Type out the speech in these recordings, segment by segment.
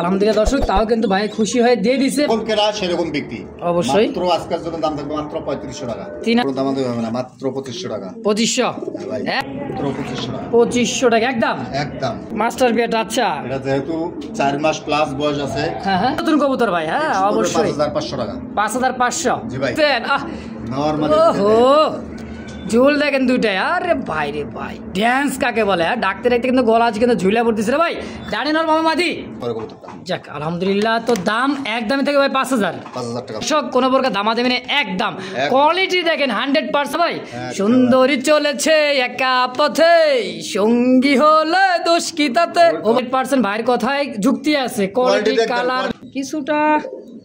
আলহামদুলিল্লাহ দর্শক, তাও কিন্তু ভাই খুশি হয়ে দিয়ে দিছে সেরকম ব্যক্তি। অবশ্যই আজকের জন্য দাম থাকবে মাত্র 3500 টাকা, মাত্র 2500 টাকা, 2500 টাকা একদম একদম মাস্টার বিয়াট। আচ্ছা, এটা যেহেতু 4 মাস প্লাস বয়স আছে। হ্যাঁ হ্যাঁ, নতুন কবুতর ভাই। হ্যাঁ অবশ্যই 5500 টাকা, 5500। জি ভাই, নরমালি ঝুল দেখেন দুইটাই। আরে ভাই রে ভাই, ড্যান্স কাকে বলে? ডাকতে ডাকতে কিন্তু গলা আছে কিন্তু ঝুলা পড়তেছে রে ভাই। জানেন ওর মামা মাদি। যাক আলহামদুলিল্লাহ, তো দাম একদমই থাকে ভাই 5000 টাকা। সব কোনো প্রকার দামাদামি নেই, একদম। কোয়ালিটি দেখেন 100% ভাই। সুন্দরী চলেছে একা পথে, সঙ্গী হলে দোষ কি তাতে। 100% ভাইয়ের কথায় যুক্তি আছে। কোয়ালিটি কালার কিছুটা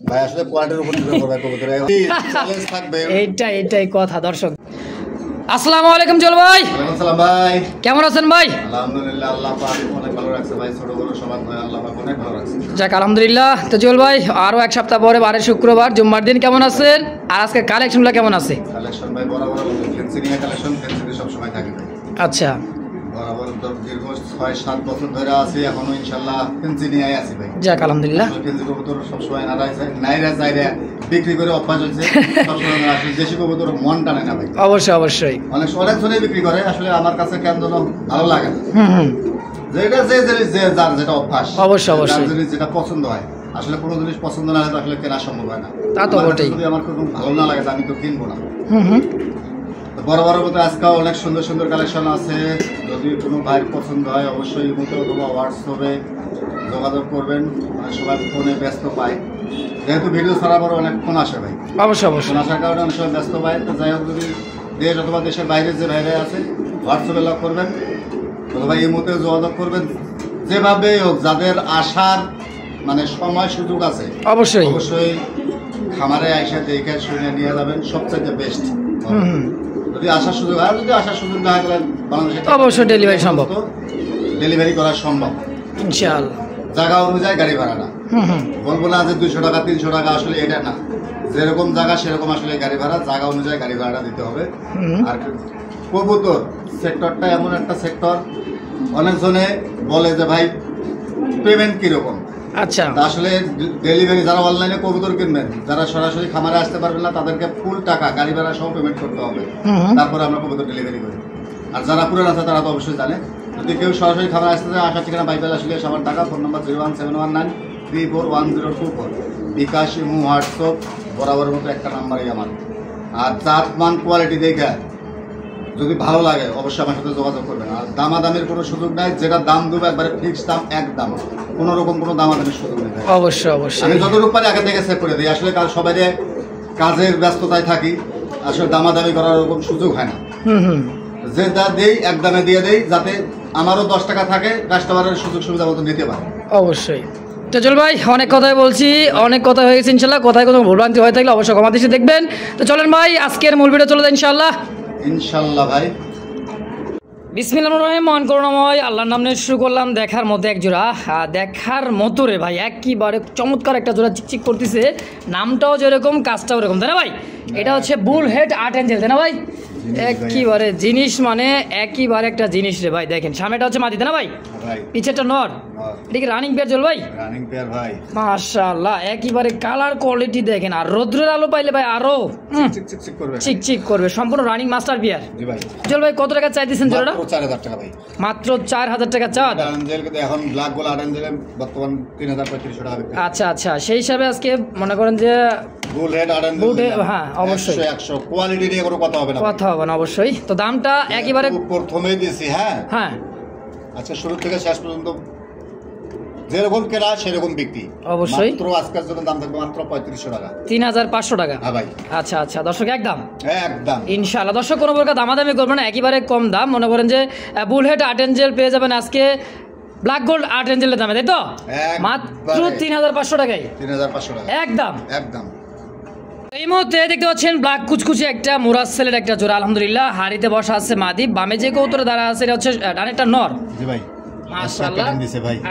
ভাই আসলে কোয়ালিটির উপর নির্ভর করে কবুতর চ্যালেঞ্জ থাকবে। এইটাই কথা দর্শক। আসসালামু আলাইকুম জল ভাই। ওয়ালাইকুম আসসালাম ভাই, কেমন আছেন ভাই? আলহামদুলিল্লাহ, আল্লাহ পাক অনেক ভালো রাখছে ভাই। ছোট বড় সবার ভাই আল্লাহ পাক অনেক ভালো রাখছে। যাক আলহামদুলিল্লাহ। তো জল ভাই, আরো এক সপ্তাহ পরে বারে শুক্রবার জুম্মার দিন কেমন আছেন? আর আজকে কালেকশনগুলো কেমন আছে? কালেকশন ভাই বরাবর ফ্যান্সি নিয়ে কালেকশন, ফ্যান্সি সব সময় থাকে ভাই। আচ্ছা, বরাবর দীর্ঘ 6-7 বছর ধরে আছি, এখনো ইনশাআল্লাহ ফ্যান্সি নিয়ে আছি ভাই। যাক আলহামদুলিল্লাহ। ফ্যান্সি কবুতর সব সময় নাইরা যাইরা বিক্রি করে অভ্যাস হয়েছে। সবসময় আসলে দেশি কবুতর মন টানে না ভাই। অবশ্যই অনেক জনেই বিক্রি করে, আসলে আমার কাছে কেন যেন ভালো লাগে না। যেটা যার যেটা অভ্যাস, অবশ্যই যেটা পছন্দ হয়। আসলে কোনো জিনিস পছন্দ না হলে আসলে কেনা সম্ভব হয় না। তা তো বটেই। যদি আমার কোনো ভালো না লাগে আমি তো কিনবো না। বড় মতো আজকে অনেক সুন্দর সুন্দর কালেকশন আছে। যদি কোনো ভাইয়ের পছন্দ হয় অবশ্যই মতো অথবা হোয়াটসঅ্যাপে যোগাযোগ করবেন। অনেক সময় ফোনে ব্যস্ত পাই, যেহেতু ভিডিও ছাড়ার পর অনেক ফোন আসে ভাই। অবশ্যই ফোন আসার কারণে অনেক সময় ব্যস্ত পাই। তো যাই হোক, যদি দেশ অথবা দেশের বাইরে যে ভাইরা আছে হোয়াটসঅ্যাপে লক করবেন অথবা এই মতো যোগাযোগ করবেন। যেভাবে হোক, যাদের আসার মানে সময় সুযোগ আছে অবশ্যই খামারে আইসা দেখে শুনে নিয়ে যাবেন, সবচেয়ে বেস্ট। যদি আসার সুযোগ হয়, যদি আসার সুযোগ না হয় তাহলে বাংলাদেশে অবশ্যই ডেলিভারি করা সম্ভব ইনশাআল্লাহ। জায়গা অনুযায়ী গাড়ি ভাড়া না, বলবো না যে 200 টাকা 300 টাকা, আসলে এটা না। যেরকম জায়গা সেরকম আসলে গাড়ি ভাড়া, জায়গা অনুযায়ী গাড়ি ভাড়াটা দিতে হবে। আর কবুতর সেক্টরটা এমন একটা সেক্টর, অনেকজনে বলে যে ভাই পেমেন্ট কিরকম। আচ্ছা, আসলে ডেলিভারি যারা অনলাইনে কবুতর কিনবেন, যারা সরাসরি খামারে আসতে পারবেন না, তাদেরকে ফুল টাকা গাড়ি ভাড়া সহ পেমেন্ট করতে হবে, তারপরে আমরা কবুতর ডেলিভারি করি। আর যারা পুরান আছে তারা তো অবশ্যই জানে। যদি কেউ সরাসরি খামারে আসতে চায়, আসার ঠিকানা বাইপাল আসলে সবার টাকা। Phone number 01719341024। বিকাশ, ইমো, হোয়াটসঅ্যাপ বরাবরের মতো একটা নাম্বারই আমার। আর জাত মান কোয়ালিটি দেখে যদি ভালো লাগে অবশ্যই আমার সাথে যোগাযোগ করবেন। আর দামাদামের কোনো সুযোগ নাই, যেটা দাম দেবো একবারে ফিক্সড দাম, একদম কোনো রকম কোনো দামাদামের সুযোগ নেই। অবশ্যই আমি যতটুকু পারি আগে থেকে সেভ করে দিই। আসলে সবাই কাজের ব্যস্ততায় থাকি, আসলে দামাদামি করার ওরকম সুযোগ হয় না। যে যা দেই একদমে দিয়ে দেই, যাতে আমারও 10 টাকা থাকে, কাস্টমারের সুযোগ সুবিধা মতো নিতে পারে। অবশ্যই। তো চল ভাই, অনেক কথাই বলছি, অনেক কথা হয়ে গেছে ইনশাল্লাহ। কথায় কোনো ভুলভ্রান্তি হয়ে থাকলে অবশ্যই ক্ষমা দৃষ্টিতে দেখবেন। তো চলেন ভাই, আজকের মূল ভিডিও চলে যায় ইনশাল্লাহ ভাই। বিসমিল্লাহির রহমানির রহিম। মন করুণাময় আল্লাহর নাম নিয়ে শুরু করলাম। দেখার মতো এক জোড়া, দেখার মতো রে ভাই, একেবারে চমৎকার একটা জোড়া, চিকচিক করতেছে। নামটাও যেরকম, কাজটাও এরকম, তাই না ভাই? এটা হচ্ছে বুল হেড আর্ট এঞ্জেল, তাই না ভাই? একেবারে জিনিস, মানে একেবারে একটা জিনিস রে ভাই। দেখেন সামনেটা হচ্ছে মাদি, তাই না ভাই? পিছেরটা নর। এটা কি রানিং পেয়ার জল ভাই? রানিং পেয়ার ভাই, মাশাআল্লাহ। একেবারে কালার কোয়ালিটি দেখেন, আর রোদ্রের আলো পাইলে ভাই আরো চিকচিক করবে। সম্পূর্ণ রানিং মাস্টার পেয়ার। জি ভাই। জল ভাই কত টাকা চাইতেছেন জোড়াটা? 4000 টাকা ভাই। মাত্র 4000 টাকা চাওয়া। এখন ব্ল্যাক গোল আট এঞ্জেল বর্তমান 3500 টাকা। আচ্ছা, সেই হিসাবে আজকে মনে করেন যে বুল হেড আট এঞ্জেল, হ্যাঁ অবশ্যই 100 কোয়ালিটি নিয়ে কোনো কথা হবে না অবশ্যই। তো দামটা একেবারে প্রথমেই দিয়েছি। হ্যাঁ আচ্ছা, শুরু থেকে শেষ পর্যন্ত যেরকম কেনা সেরকম বিক্রি। অবশ্যই মাত্র আজকের জন্য দাম থাকবে মাত্র 3500 টাকা, 3500 টাকা। হ্যাঁ ভাই। আচ্ছা দর্শক, একদম ইনশাআল্লাহ। দর্শক কোনো প্রকার দামাদামি করবেন না, একেবারে কম দাম। মনে করেন যে বুল হেড আর্ট এঞ্জেল পেয়ে যাবেন আজকে ব্ল্যাক গোল্ড আর্ট এঞ্জেলের দামে, তাই তো? মাত্র 3500 টাকায়, 3500 টাকা একদম। এই মুহূর্তে দেখতে পাচ্ছেন ব্ল্যাক কুচকুচি একটা মুরাসেলের একটা জোড়া। আলহামদুলিল্লাহ, হাড়িতে বসা আছে মাদি, বামে যে কৌতরে দাঁড়া আছে এটা হচ্ছে ডানেরটা নর। জি ভাই, মাশাআল্লাহ।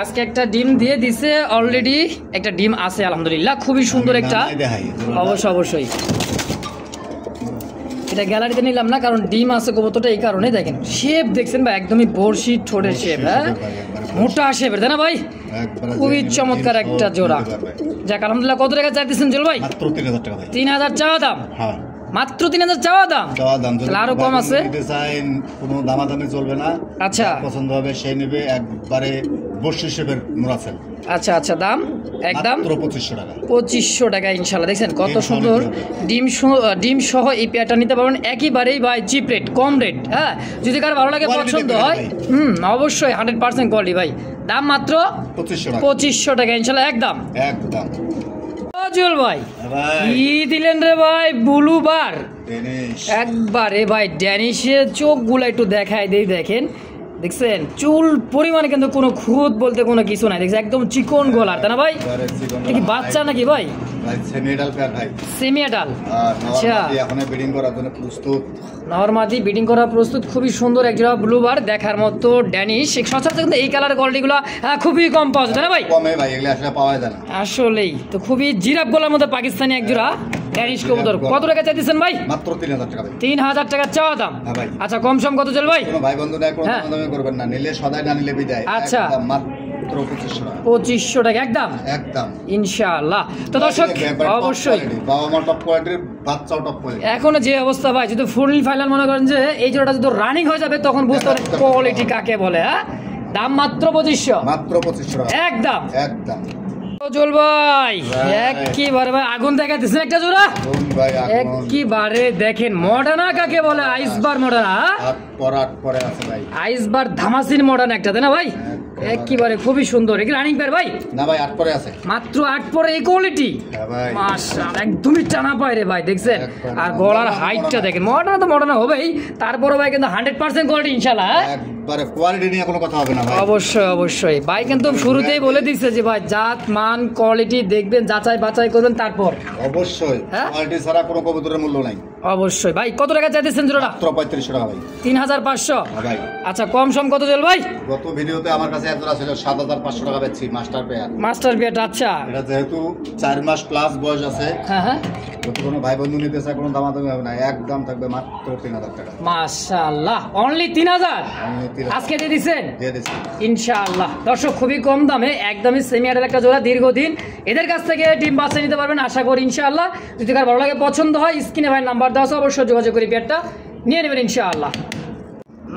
আজকে একটা ডিম দিয়ে দিছে, অলরেডি একটা ডিম আছে আলহামদুলিল্লাহ। খুবই সুন্দর একটা, অবশ্যই। এটা গ্যালারিতে নিলাম না, কারণ ডিম আছে কবুতরটা, এই কারণে। দেখেন শেপ দেখছেন ভাই, একদমই বর্ষি ঠোঁটের শেপ, হ্যাঁ মোটা শেপের, তাই না ভাই? খুবই চমৎকার একটা জোড়া। যাক আলহামদুলিল্লাহ। কত টাকা চাইতেছেন জল ভাই? মাত্র 3000 টাকা ভাই। 3000 চাওয়া দাম? হ্যাঁ মাত্র 3000 চাওয়া দাম। আরো কম আছে? কোনো দামাদামি চলবে না। আচ্ছা পছন্দ হবে সেই নেবে, একবারে বর্ষি শেপের মোরাসেল। আচ্ছা আচ্ছা, দাম একদম 2500 টাকা। 2500 টাকা ইনশাল্লাহ। দেখছেন কত সুন্দর ডিম সহ এই পেয়ারটা নিতে পারবেন একেবারেই ভাই চিপ রেট, কম রেট। হ্যাঁ যদি কারো ভালো লাগে পছন্দ হয়, অবশ্যই 100% কোয়ালিটি ভাই। দাম মাত্র 2500 টাকা ইনশাল্লাহ, একদম একদম। জুয়েল ভাই কি দিলেন রে ভাই? ব্লু বার একবারে ভাই, ড্যানিশের চোখগুলো একটু দেখায় দেই। দেখেন দেখছেন চুল পরিমাণে কিন্তু কোনো খুঁত বলতে কোনো কিছু নাই, দেখছেন একদম চিকন গলার, তাই না ভাই? কি বাচ্চা নাকি ভাই? Semi adult. আচ্ছা এখন ব্রিডিং করার জন্য প্রস্তুত, নরমাদি ব্রিডিং করা প্রস্তুত। খুবই সুন্দর একজোড়া ব্লুবার দেখার মতো ড্যানিশ। সচরাচর কিন্তু এই কালার কোয়ালিটিগুলো খুবই কম পাওয়া যায়, তাই না ভাই? কমে ভাই, এগুলো আসলে পাওয়া যায় না আসলেই। তো খুবই জিরাফ গলার মধ্যে পাকিস্তানি একজোড়া ড্যানিশ কবুতর। কত টাকা চাইতেছেন ভাই? মাত্র 3000 টাকা ভাই। 3000 টাকা চাওয়া দাম? আচ্ছা কম সম কত চল ভাই? কোনো ভাই বন্ধু না, কোনো দামাদামি করবেন না, নিলে সদাই না নিলে বিদায়। আচ্ছা মাত্র 2500 টাকা একদম একদম ইনশাআল্লাহ। তো দর্শক অবশ্যই বাবা মা টপ কোয়ালিটির, বাচ্চাও টপ কোয়ালিটি। এখন যে অবস্থা ভাই, যদি ফুল ফাইনাল মনে করেন যে এই জোড়াটা যদি রানিং হয়ে যাবে, তখন বুঝতে পারবেন কোয়ালিটি কাকে বলে। হ্যাঁ দাম মাত্র 2500, মাত্র 2500 একদম একদম। জল ভাই একেবারে ভাই আগুন দেখাইতেছেন একটা জোড়া একেবারে। দেখেন মডার্না কাকে বলে? আইসবার মডার্না, আইসবার ধামাসিন মডার্ন একটা, তাই না ভাই? একেবারে খুবই সুন্দর। কি রানিং পেয়ার ভাই? না ভাই 8 পরে আছে, মাত্র 8 পরে। এই কোয়ালিটি মাশাআল্লাহ একদমই টানা পায় রে ভাই, দেখছেন? আর গলার হাইটটা দেখেন, মডার্না তো মডার্না হবেই, তারপরে ভাই কিন্তু 100% কোয়ালিটি ইনশাআল্লাহ। একবারে কোয়ালিটি নিয়ে কোনো কথা হবে না ভাই। অবশ্যই অবশ্যই ভাই, কিন্তু শুরুতেই বলে দিচ্ছে যে ভাই জাত মান কোয়ালিটি দেখবেন, যাচাই বাছাই করবেন তারপর। অবশ্যই কোয়ালিটি ছাড়া কোনো কবুতরের মূল্য নাই। অবশ্যই ভাই। কত টাকা চাইতেছেন জোড়াটা? মাত্র 3500 টাকা ভাই। 3500 ভাই। আচ্ছা কম সম কত চল ভাই? গত ভিডিওতে আমার কাছে এত ছিল 7500 টাকা বেচছি মাস্টার পেয়ার। Master pair. আচ্ছা এটা যেহেতু 4 মাস প্লাস বয়স আছে, হ্যাঁ হ্যাঁ, যদি কোনো ভাই বন্ধু নিতে চায় কোনো দামাদামি হবে না, একদম থাকবে মাত্র 3000 টাকা। মাশাআল্লাহ অনলি 3000 আজকে দিয়ে দিবেন? দিয়ে দিচ্ছি ইনশাআল্লাহ। দর্শক খুবই কম দামে একদমই সেমি অ্যাডাল একটা জোড়া, দীর্ঘদিন এদের কাছ থেকে ডিম বাচ্চা নিতে পারবেন আশা করি ইনশাআল্লাহ। যদি কার ভালো লাগে পছন্দ হয়, স্ক্রিনে ভাই নাম্বার দেওয়া আছে, অবশ্যই যোগাযোগ করে পেয়ারটা নিয়ে নেবেন ইনশাআল্লাহ।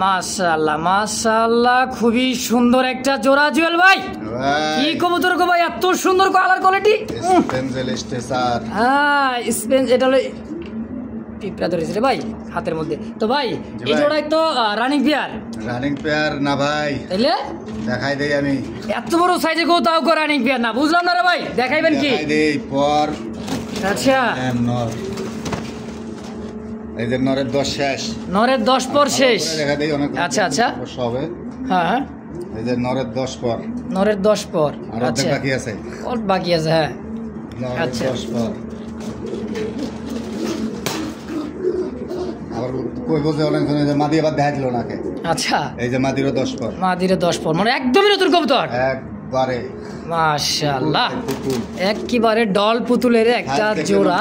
মাশাআল্লাহ মাশাআল্লাহ খুবই সুন্দর একটা জোড়া জুয়েল ভাই। কি কবুতর গো ভাই, এত সুন্দর কালার কোয়ালিটি। স্পেনজেল স্টেসার, হ্যাঁ স্পেন, এটা হলো পিঁপড়া ধরেছে রে ভাই হাতের মধ্যে। তো ভাই এই জোড়াই তো রানিং পেয়ার? রানিং পেয়ার না ভাই, তাইলে দেখাই দেই আমি। এত বড় সাইজে গো তাও কো রানিং পেয়ার না, বুঝলাম না রে ভাই, দেখাইবেন কি? দেখাই দেই পর। আচ্ছা এই যে নরের 10 শেষ, নরের 10 পর শেষ। দেখা দেই অনেক। আচ্ছা আচ্ছা হবে, হ্যাঁ এই যে নরের 10 পর, নরের 10 পর। আচ্ছা বাকি আছে, অল্প বাকি আছে, হ্যাঁ আচ্ছা 10 পর। আবার কই বসে অনেক জনে যে মাদি আবার দেখা দিল নাকে। আচ্ছা এই যে মাদিরও 10 পর, মাদিরও 10 পর, মানে একদমই নতুন কবুতর একবারে। মাশাআল্লাহ একেবারে ডল পুতুলের একটা জোড়া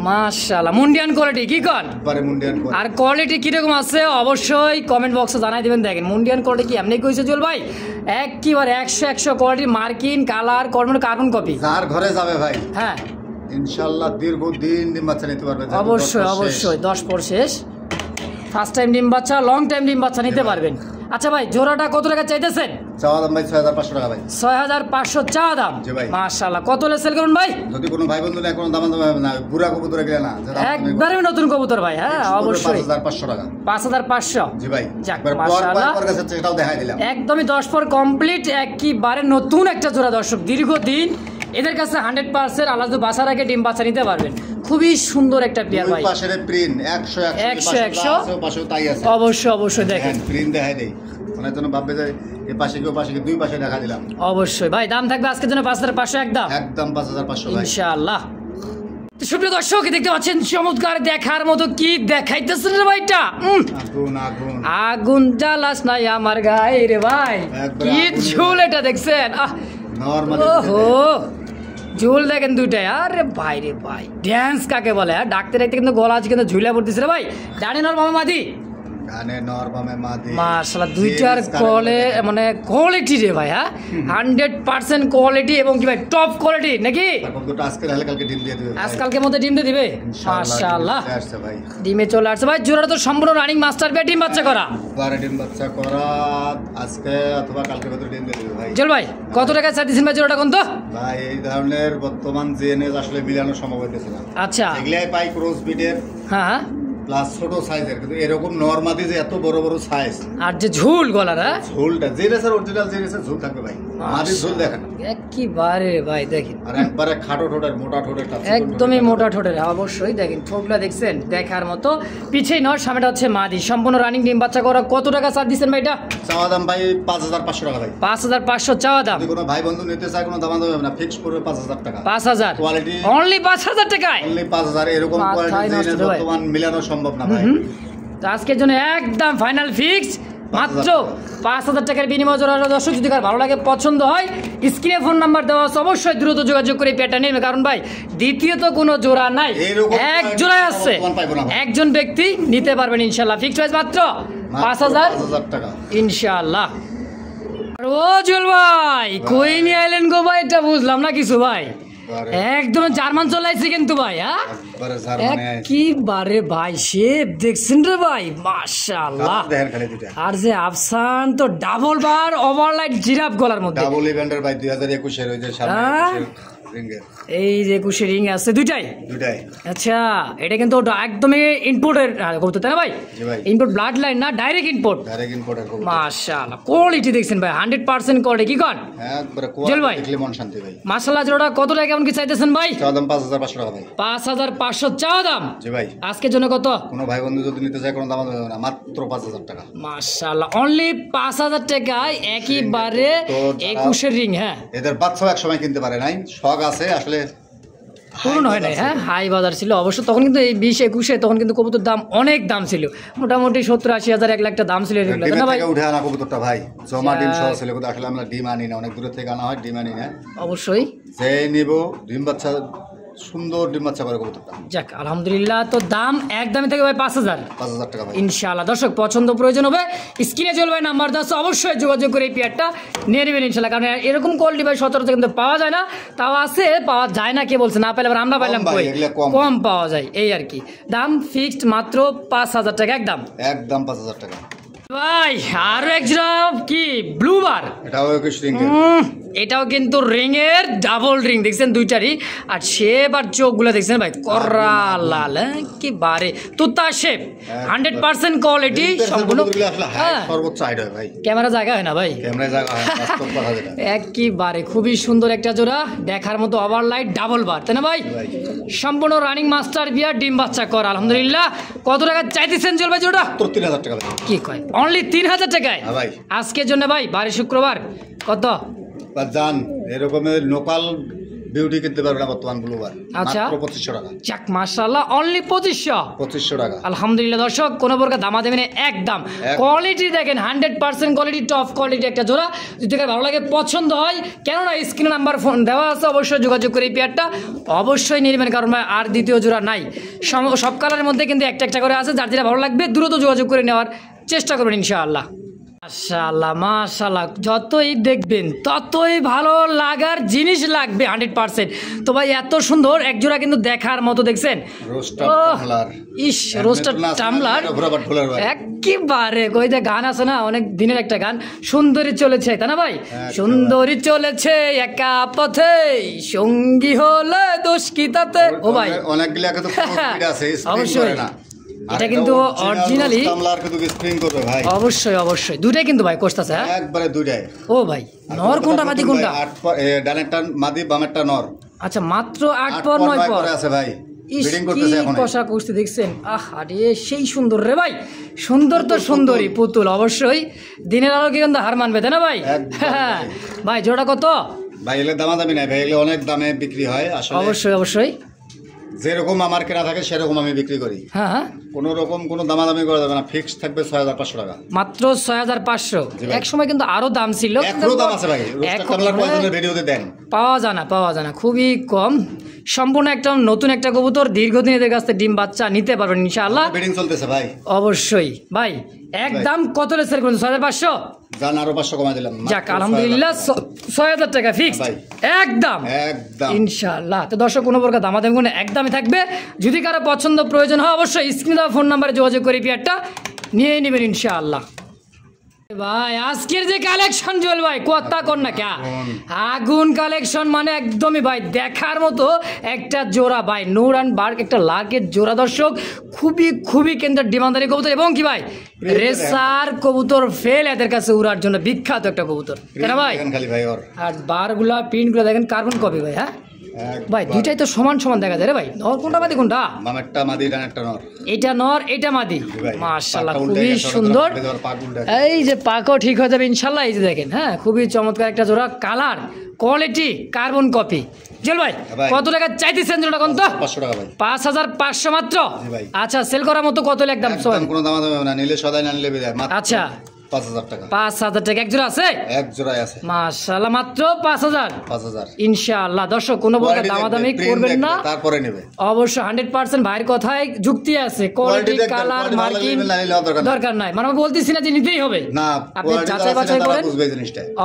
মাশাআল্লাহ। মুন্ডিয়ান কোয়ালিটি কি কন? একবারে মুন্ডিয়ান কোয়ালিটি। আর কোয়ালিটি কি রকম আছে অবশ্যই কমেন্ট বক্সে জানাই দিবেন। দেখেন মুন্ডিয়ান কোয়ালিটি কি এমনি কইছে জুয়েল ভাই, একেবারে 100 quality, marking colour carbon copy. যার ঘরে যাবে ভাই, হ্যাঁ ইনশাআল্লাহ দীর্ঘদিন ডিম বাচ্চা নিতে পারবে। অবশ্যই অবশ্যই 10 পর শেষ, ফার্স্ট টাইম ডিম বাচ্চা, লং টাইম ডিম বাচ্চা নিতে পারবেন। আচ্ছা ভাই জোড়াটা কত টাকা চাইতেছেন? চাওয়া দাম ভাই 6500 টাকা ভাই। 6500 চাওয়া দাম? জি ভাই। মাশাআল্লাহ কত হলে সেল করুন ভাই? যদি কোনো ভাই বন্ধু না কোনো দাম হবে না, পুরা কবুতর গেলে না, একবারে নতুন কবুতর ভাই। হ্যাঁ অবশ্যই 5500 টাকা। 5500 জি ভাই। মাশাআল্লাহ পর কাছে এটাও দেখাই দিলাম, একদমই 10 পর কমপ্লিট, একবারে নতুন একটা জোড়া। দর্শক দীর্ঘদিন এদের কাছে 100% আলাদা বাসা রাখে ডিম বাচ্চা নিতে পারবেন। খুবই সুন্দর একটা পেয়ার ভাই। পাশের প্রিন্ট 100 পাশে তাই আছে। অবশ্যই অবশ্যই দেখেন প্রিন্ট দেখাই দেই, অনেক জন ভাববে যে এই পাশে কেউ পাশে দুই পাশে দেখা দিলাম। অবশ্যই ভাই দাম থাকবে আজকের জন্য 5500 একদম একদম 5500 ভাই ইনশাআল্লাহ। সুপ্রিয় দর্শক দেখতে পাচ্ছেন চমৎকার দেখার মতো কি দেখাইতেছেন রে ভাইটা। আগুন আগুন আগুন জ্বালাস নাই আমার গায়ে রে ভাই, কি ঝুল এটা দেখছেন। নরমাল ওহো ঝুল দেখেন দুইটাই, আরে ভাই রে ভাই, ড্যান্স কাকে বলে? ডাকতে ডাকতে কিন্তু গলা আছে কিন্তু ঝুলে পড়তেছে রে ভাই। ডানে নর মামা মাদি, মাশাআল্লাহ দুইটার মানে কোয়ালিটি রে ভাই, হ্যাঁ 100% কোয়ালিটি এবং কি ভাই টপ কোয়ালিটি নাকি? আজকালকে মধ্যে ডিম দিয়ে দিবে মাশাআল্লাহ, ডিমে চলে আসছে ভাই। জোড়াটা তো সম্পূর্ণ রানিং মাস্টার পেয়ে ডিম বাচ্চা করা, আজকে অথবা কালকে ভিতরে ডিম দিয়ে দিবে ভাই। চল ভাই কত টাকা চাই দিছেন ভাই জোড়াটা কোন তো? ভাই এই ধরনের বর্তমান জিএনএস আসলে মিলানো সম্ভব হইতেছে না। আচ্ছা এগুলাই পাই ক্রস বিটের, হ্যাঁ প্লাস ছোট সাইজের, কিন্তু এরকম নরমাদি যে এত বড় বড় সাইজ আর যে ঝুল গলার, ঝুলটা জেনেসার অরিজিনাল জেনেসার ঝুল থাকবে ভাই, মাদির ঝুল দেখেন একেবারে ভাই দেখেন, আর একবারে খাটো ঠোঁটের মোটা ঠোঁটের, একদমই মোটা ঠোঁটের, অবশ্যই দেখেন ঠোঁটগুলো দেখছেন দেখার মতো। পিছেই নয় সামনেটা হচ্ছে মাদি, সম্পূর্ণ রানিং ডিম বাচ্চা করা। কত টাকা চার্জ দিচ্ছেন ভাই এটা? চাওয়া দাম ভাই 5500 টাকা ভাই। 5500 চাওয়া দাম। যদি কোনো ভাই বন্ধু নিতে চায় কোনো দাম হবে না, ফিক্স করবে 5000 টাকা। 5000 কোয়ালিটি অনলি 5000 টাকায়, অনলি 5000। এরকম কোয়ালিটি বর্তমান মিলানো সম্ভব না ভাই। আজকের জন্য একদম ফাইনাল ফিক্স, মাত্র 5000 টাকার বিনিময় জোড়া। দর্শক যদি কার ভালো লাগে পছন্দ হয় স্ক্রিনে ফোন নাম্বার দেওয়া আছে, অবশ্যই দ্রুত যোগাযোগ করে পেটা নেবে, কারণ ভাই দ্বিতীয়ত কোনো জোড়া নাই, এক জোড়ায় আছে, একজন ব্যক্তি নিতে পারবেন ইনশাল্লাহ। ফিক্স প্রাইস মাত্র 5000 টাকা ইনশাল্লাহ। ও জুয়েল ভাই কই নিয়ে আইলেন গো ভাই? এটা বুঝলাম না কিছু ভাই, একদম জার্মান চলে আসছে কিন্তু ভাই, হ্যাঁ একেবারে ভাই শেপ দেখছেন রে ভাই মাশাআল্লাহ। আর যে আফসান তো ডাবল বার ওভারলাইট জিরাফ গলার মধ্যে, ডাবল ইভেন্টের ভাই 2021 এর ওই যে সামনে এই যে 21 রিং আছে দুইটাই। আচ্ছা এটা কিন্তু একদমই ইম্পোর্টের কবুতর তাই না ভাই? ইম্পোর্ট ব্লাড লাইন না, ডাইরেক্ট ইম্পোর্ট। মাশাআল্লাহ কোয়ালিটি দেখছেন ভাই 100% কোয়ালিটি। কি কর একবারে কোয়ালিটি দেখলে মন শান্তি ভাই। মাশাআল্লাহ জোড়া কত টাকা কেমন কি চাইতেছেন ভাই? চাওয়া দাম 5500 টাকা ভাই। 5500 চাওয়া দাম। জি ভাই। আজকের জন্য কত? কোনো ভাই বন্ধু যদি নিতে চায় কোনো দাম হবে না, মাত্র 5000 টাকা। মাশাআল্লাহ অনলি 5000 টাকায় একেবারে 21 এর রিং। হ্যাঁ এদের বাচ্চা এক সময় কিনতে পারে নাই, শখ আছে আসলে পূরণ হয় নাই। হ্যাঁ হাই বাজার ছিল অবশ্য তখন, কিন্তু এই 20-21 তখন কিন্তু কবুতর দাম অনেক দাম ছিল, মোটামুটি 70-80 হাজার 1 লাখ টাকা দাম ছিল। উঠে আনা কবুতরটা ভাই জমা ডিম সহ ছিল, কিন্তু আসলে আমরা ডিম আনি না, অনেক দূর থেকে আনা হয়, ডিম আনি না। অবশ্যই যে নিব ডিম বাচ্চা সুন্দর ডিম বাচ্চা করে কবুতরটা। যাক আলহামদুলিল্লাহ, তো দাম একদমই থেকে ভাই 5000 টাকা ভাই ইনশাআল্লাহ। দর্শক পছন্দ প্রয়োজন হবে স্ক্রিনে চলবে নাম্বার দাও, অবশ্যই যোগাযোগ করে এই পেয়ারটা নিয়ে নেবেন ইনশাআল্লাহ, কারণ এরকম কোয়ালিটি ভাই সচরাচর কিন্তু পাওয়া যায় না, তাও আছে পাওয়া যায় না, কে বলছে না পেলে আমরা পাইলাম কম পাওয়া যায় এই আর কি। দাম ফিক্সড মাত্র 5000 টাকা একদম 5000 টাকা ভাই। আরো এক জোড়া কি ব্লু বার, এটাও কিন্তু রিং এর ডাবল রিং দেখছেন দুইটারই, আর শেপ আর চোখগুলো দেখছেন ভাই করা লাল, কি বারে তুতা শেপ 100% কোয়ালিটি সম্পূর্ণ। সর্বোচ্চ হাইট হয় ভাই, ক্যামেরা জায়গা হয় না ভাই, ক্যামেরা জায়গা হয় বাস্তব কথা যেটা। একবারে খুবই সুন্দর একটা জোড়া, দেখার মতো ওভারলাইট ডাবল বার তাই না ভাই? সম্পূর্ণ রানিং মাস্টার বিয়ার ডিম বাচ্চা করা আলহামদুলিল্লাহ। কত টাকা চাইতেছেন চল ভাই জোড়া? 3000 টাকা। কি কয় অনলি 3000 টাকায় আজকের জন্য ভাই? বারে শুক্রবার কত জান এরকমের লোকাল বিউটি কিনতে পারবে না বর্তমান ব্লুবার। আচ্ছা মাত্র 2500 টাকা। যাক মাশাআল্লাহ অনলি 2500 টাকা আলহামদুলিল্লাহ। দর্শক কোনো প্রকার দামা দেবেন একদম, কোয়ালিটি দেখেন 100% কোয়ালিটি টপ কোয়ালিটি একটা জোড়া। যদি ভালো লাগে পছন্দ হয়, কেননা স্ক্রিনে নাম্বার ফোন দেওয়া আছে, অবশ্যই যোগাযোগ করে এই পেয়ারটা অবশ্যই নিয়ে নেবেন, কারণ আর দ্বিতীয় জোড়া নাই। সব কালারের মধ্যে কিন্তু একটা একটা করে আছে, যার যেটা ভালো লাগবে দ্রুত যোগাযোগ করে নেওয়ার চেষ্টা করবেন ইনশাআল্লাহ। মাশাআল্লাহ মাশাআল্লাহ, যতই দেখবেন ততই ভালো লাগার জিনিস লাগবে 100%। তো ভাই এত সুন্দর এক জোড়া কিন্তু দেখার মতো দেখছেন, রোস্টার টামলার একেবারে কইতে গান আছে না অনেক দিনের একটা গান, সুন্দরী চলেছে তাই না ভাই? সুন্দরী চলেছে একা পথে, সঙ্গী হলে দোষ কি তাতে। ও ভাই অনেকগুলো অবশ্যই এটা কিন্তু অরিজিনালি অবশ্যই অবশ্যই দুটাই কিন্তু ভাই কোস্তাছে একবারে দুটাই। ও ভাই নর কোনটা মাদি কোনটা? ডানেরটা মাদি বামেরটা নর। আচ্ছা মাত্র 8 পর 9 পর আছে ভাই, ব্রিডিং করতেছে এখন। কষা কুস্তি দেখছেন, আরে সেই সুন্দর রে ভাই, সুন্দর তো সুন্দরী পুতুল, অবশ্যই দিনের আলোকে কিন্তু হার মানবে তাই না ভাই? ভাই জোড়া কত ভাই? এগুলো দামাদামি নাই ভাই, এগুলো অনেক দামে বিক্রি হয় আসলে। অবশ্যই অবশ্যই যেরকম আমার কেনা থাকে সেরকম আমি বিক্রি করি। হ্যাঁ, কোন রকম কোনো দামাদামি করা যাবে না, ফিক্সড থাকবে 6500 টাকা মাত্র 6500। এক সময় কিন্তু আরো দাম ছিল, এখনো দাম আছে ভাই, রোস্টার কয়েকজনের ভিডিওতে দেন, পাওয়া যায় না, খুবই কম। সম্পূর্ণ একটা নতুন একটা কবুতর, দীর্ঘদিন এদের কাছে ডিম বাচ্চা নিতে পারবেন ইনশাআল্লাহ। ব্রিডিং চলতেছে ভাই। অবশ্যই ভাই, একদম কত সেল করুন? 6500 জান, আরো 500 কমাই দিলাম। যাক আলহামদুলিল্লাহ, 6000 টাকা ফিক্সড একদম ইনশাআল্লাহ। তো দর্শক কোনো প্রকার দামাদামি কোনো একদমই থাকবে। যদি কারো পছন্দ প্রয়োজন হয় অবশ্যই স্ক্রিনে দেওয়া ফোন নাম্বারে যোগাযোগ করে পেয়ারটা নিয়ে নেবেন ইনশাআল্লাহ। ভাই আজকের যে কালেকশন জল ভাই, কথা কর না কে আগুন কালেকশন, মানে একদমই ভাই দেখার মতো একটা জোড়া ভাই, নূর অ্যান্ড বার্ক একটা লার্কের জোড়া। দর্শক খুবই কেন্দ্রের ডিমান্ডারি কবুতর, এবং কি ভাই রেসার কবুতর ফেল এদের কাছে উড়ার জন্য বিখ্যাত একটা কবুতর, কেন ভাই? আর বারগুলা প্রিন্টগুলো দেখেন কার্বন কপি ভাই। হ্যাঁ ভাই, দুইটাই তো সমান দেখা যায় রে ভাই। নর কোনটা মাদি কোনটা? মামারটা মাদি, ডানেরটা নর। এটা নর, এটা মাদি। মাশাআল্লাহ খুবই সুন্দর। এই যে পাকও ঠিক হয়ে যাবে ইনশাআল্লাহ। এই যে দেখেন, হ্যাঁ খুবই চমৎকার একটা জোড়া, কালার কোয়ালিটি কার্বন কপি। চল ভাই, কত টাকা চাইতেছেন জোড়া? কোন তো 500 টাকা ভাই। 5500 মাত্র। আচ্ছা, সেল করার মতো কত একদম কোনো দাম হবে না, নিলে সদাই না নিলে বিদায়। আচ্ছা 5000 টাকা। 5000 টাকা এক জোড়া আছে? এক জোড়াই আছে মাশাআল্লাহ, মাত্র 5000 5000 ইনশাআল্লাহ। দর্শক কোনো প্রকার দামাদামি করবেন না, তারপরে নেবে অবশ্যই। 100% ভাইয়ের কথায় যুক্তি আছে। কোয়ালিটি কালার মার্কিং দরকার নাই, মানে বলতেছি না যে নিতেই হবে না, আপনি যাচাই বাছাই করেন,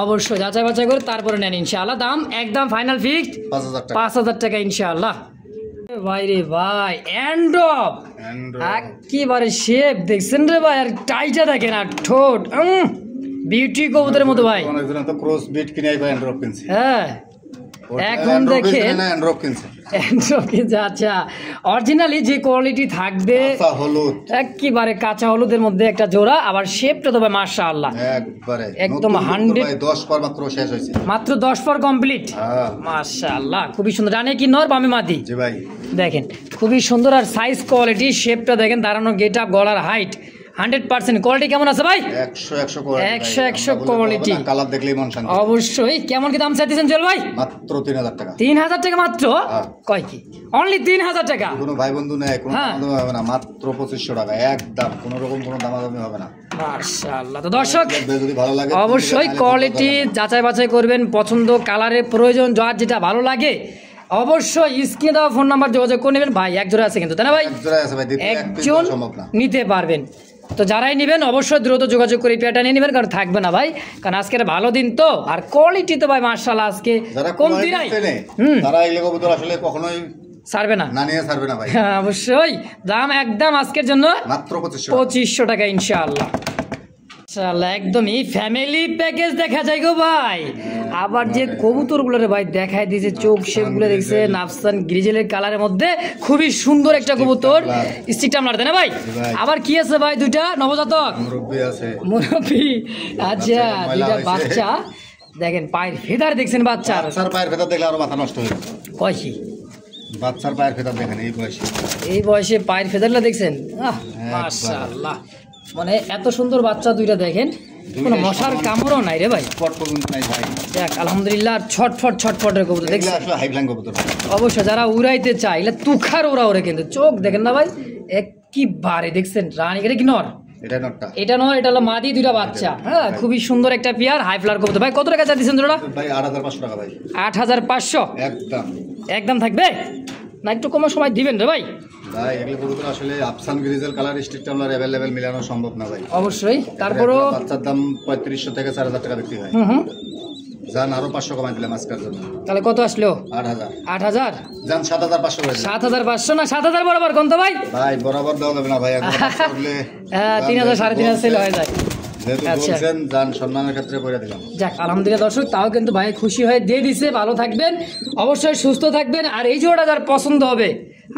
অবশ্যই যাচাই বাছাই করে তারপরে নেন ইনশাআল্লাহ। দাম একদম ফাইনাল ফিক্সড 5000 টাকা ইনশাআল্লাহ। ভাই রে ভাই, এন্ড্রপ একেবারে শেপ দেখছেন রে ভাই, আর টাইটা দেখেন, আর ঠোঁট বিউটি কবুতরের মতো ভাই। ক্রস বিট কিনাই ভাই, এন্ড্রপ কিনছে। হ্যাঁ এখন দেখেন এন্ড্রপ কিনছে। আচ্ছা, অরিজিনালি যে কোয়ালিটি থাকবে, হলুদ একেবারে কাঁচা হলুদের মধ্যে একটা জোড়া, আবার শেপটা তো ভাই মাশাআল্লাহ একবারে একদম 100। 10 পর মাত্র শেষ হয়েছে, মাত্র 10 পর কমপ্লিট। মাশাআল্লাহ খুবই সুন্দর। রানে কি নর বামে মাদি? জি ভাই দেখেন খুবই সুন্দর, আর সাইজ কোয়ালিটি শেপটা দেখেন, দাঁড়ানো গেট আপ, গলার হাইট 100% কোয়ালিটি কেমন আছে ভাই? 100 কোয়ালিটি। কালার দেখলেই মন শান্তি। অবশ্যই। কেমন কি দাম চাইতেছেন জল ভাই? মাত্র 3000 টাকা। 3000 টাকা মাত্র? কয় কি অনলি 3000 টাকা? কোনো ভাই বন্ধু নেই, কোনো দাম হবে না, মাত্র 2500 টাকা একদম, কোনো রকম কোনো দামাদামি হবে না। মাশাআল্লাহ। তো দর্শক যদি ভালো লাগে অবশ্যই কোয়ালিটি যাচাই বাছাই করবেন, পছন্দ কালারের প্রয়োজন যার যেটা ভালো লাগে অবশ্যই স্ক্রিনে দেওয়া ফোন নাম্বার যোগাযোগ করে নেবেন। ভাই এক জোড়া আছে কিন্তু, তাই না ভাই? এক জোড়া আছে ভাই, একজন নিতে পারবেন। তো যারাই নেবেন অবশ্যই দ্রুত যোগাযোগ করে পেয়ারটা নিয়ে নেবেন, কারণ থাকবে না ভাই, কারণ আজকের ভালো দিন তো, আর কোয়ালিটি তো ভাই মাশাআল্লাহ আজকে কমতি নাই। তারা এই কবুতর আসলে কখনোই ছাড়বে না, না নিয়ে ছাড়বে না ভাই। অবশ্যই। দাম একদম আজকের জন্য মাত্র 2500 টাকা ইনশাআল্লাহ। একদমই ফ্যামিলি প্যাকেজ দেখা যায় গো ভাই। আবার যে কবুতর গুলো ভাই দেখায় দিয়েছে, চোখ শেপ গুলো দেখছে, নাফসান গ্রিজেলের কালারের মধ্যে খুবই সুন্দর একটা কবুতর, স্টিকটা মারতে না ভাই। আবার কি আছে ভাই? দুইটা নবজাতক মুরব্বি। আচ্ছা, দুইটা বাচ্চা দেখেন, পায়ের ফেদার দেখছেন বাচ্চার? পায়ের ফেদার দেখলে আরো মাথা নষ্ট হয়ে যাবে। কয় কি বাচ্চার পায়ের ফেদার দেখেন এই বয়সে পায়ের ফেদারটা দেখছেন? মাশাআল্লাহ, মানে এত সুন্দর বাচ্চা দুইটা দেখেন, কোনো মশার কামড়ও নাই রে ভাই, দেখ আলহামদুলিল্লাহ। ছটফটের কবুতর দেখছেন? অবশ্যই যারা উড়াইতে চায় এগুলো তুখার ওরা ওরে, কিন্তু চোখ দেখেন না ভাই একেবারে দেখছেন। রানী এটা কি নর? এটা নর, এটা হলো মাদি, দুইটা বাচ্চা। হ্যাঁ খুবই সুন্দর একটা পেয়ার, হাই ফ্লার কবুতর। ভাই কত টাকা চাইছেন জোড়া? ভাই 8500 টাকা ভাই। 8500 একদম থাকবে না? একটু কম সময় দিবেন রে ভাই? ভাই এগুলো কবুতর আসলে আফসান গ্রিজেল কালার স্টিকটা আমরা अवेलेबल মিলানো সম্ভব না ভাই। অবশ্যই। তারপরও বাচ্চার দাম 3500 থেকে 4000 টাকা বিক্রি হয়। জান আরো 500 কমাই দিলাম আজকের জন্য। তাহলে কত আসলো? 8000 জান 7500 করে। 7500 না 7000 বরাবর কোন তো ভাই? ভাই বরাবর দাও যাবে না ভাই, একবার করলে হ্যাঁ 3000 3500 সেল হয়ে যায়। যাক আলহামদুলিল্লাহ দর্শক, তাও কিন্তু ভাই খুশি হয়ে দিয়ে দিছে। ভালো থাকবেন, অবশ্যই সুস্থ থাকবেন। আর এই জোড়া যার পছন্দ হবে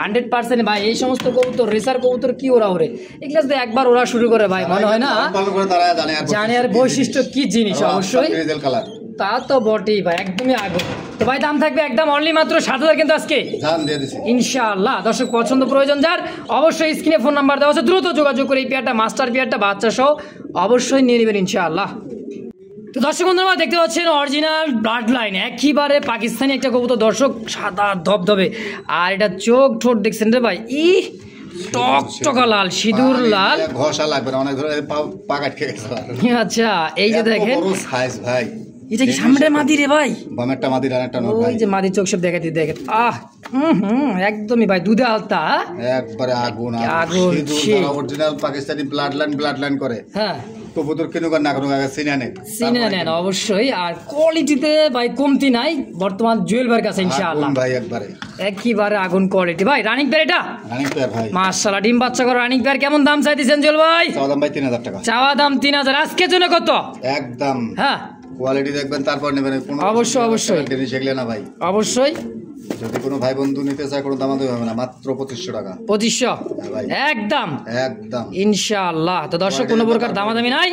100% ভাই, এই সমস্ত কবুতর রেসার কবুতর কি ওরা ওরে, এগুলো যদি একবার ওরা শুরু করে ভাই মনে হয় না জানে আর বৈশিষ্ট্য কি জিনিস। অবশ্যই তা তো বটেই ভাই, একদমই আগে। তো ভাই দাম থাকবে একদম অনলি মাত্র 7000 কিন্তু আজকে ইনশাআল্লাহ। দর্শক পছন্দ প্রয়োজন যার অবশ্যই স্ক্রিনে ফোন নাম্বার দেওয়া আছে, দ্রুত যোগাযোগ করে এই পেয়ারটা, মাস্টার পেয়ারটা বাচ্চা সহ অবশ্যই নিয়ে নেবেন ইনশাআল্লাহ। তো দর্শক বন্ধুরা দেখতে পাচ্ছেন অরিজিনাল ব্লাড লাইন, একেবারে পাকিস্তানি একটা কবুতর দর্শক, সাদা ধবধবে। আর এটা চোখ ঠোঁট দেখছেন রে ভাই, ই টকটকা লাল, সিঁদুর লাল, ঘষা লাগবে না, অনেক ধরনের পাকাট খেয়ে গেছে। আচ্ছা এই যে দেখেন সাইজ ভাই, এটা কি সামনে মাদি রে ভাই? বামেরটা মাদি আর একটা নর ভাই। ওই যে মাদি চোখ সব দেখাতে দেখেন, একদমই ভাই দুধে আলতা, একবারে আগুন আগুন। অরিজিনাল পাকিস্তানি ব্লাড লাইন করে। হ্যাঁ কবুতর কিনুক আর না করুক আগে চিনে নেন অবশ্যই। আর কোয়ালিটিতে ভাই কমতি নাই বর্তমান জুয়েল ভাইয়ের কাছে ইনশাআল্লাহ ভাই, একবারে একেবারে আগুন কোয়ালিটি ভাই। রানিং পেয়ার এটা, রানিং পেয়ার ভাই মাশাআল্লাহ, ডিম বাচ্চা করে রানিং পেয়ার। কেমন দাম চাইতেছেন জুয়েল ভাই? চাওয়া দাম ভাই 3000 টাকা। চাওয়া দাম 3000। আজকের জন্য কত? একদম হ্যাঁ, কোয়ালিটি দেখবেন তারপর নেবেন। অবশ্যই সেগুলো না ভাই, অবশ্যই। যদি কোনো ভাই বন্ধু নিতে চায় কোনো দাম হবে না, মাত্র 2500 টাকা। 2500 একদম ইনশাআল্লাহ। তো দর্শক কোনো প্রকার দামাদামি নাই,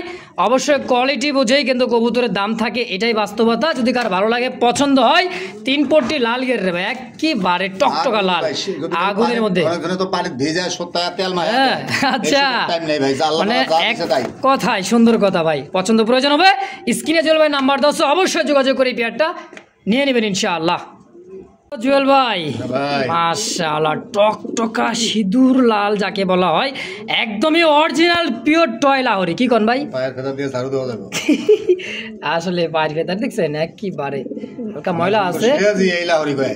অবশ্যই কোয়ালিটি বুঝেই কিন্তু কবুতরের দাম থাকে, এটাই বাস্তবতা। যদি কার ভালো লাগে পছন্দ হয়, 3 পট্টি লাল গের রে ভাই, একেবারে টকটকা লাল আগুনের মধ্যে। তো পানি ভেজা সত্তা তেল মায়। আচ্ছা টাইম নেই ভাই, মানে কথাই সুন্দর কথা ভাই। পছন্দ প্রয়োজন হবে স্ক্রিনে জুয়েল ভাই নাম্বার 10, অবশ্যই যোগাযোগ করে পেয়ারটা নিয়ে নেবেন ইনশাআল্লাহ। জুয়েল ভাই মাশাআল্লাহ, টকটকা সিঁদুর লাল যাকে বলা হয়, একদমই অরিজিনাল পিওর টয় লাহোরি। কি কোন ভাই? পায়ের ফেদা দিয়ে ঝাড়ু দেওয়া যাবে। আসলে পায়ের ফেদা দেখছেন একেবারে হালকা ময়লা আছে। এই লাহোরি ভাই,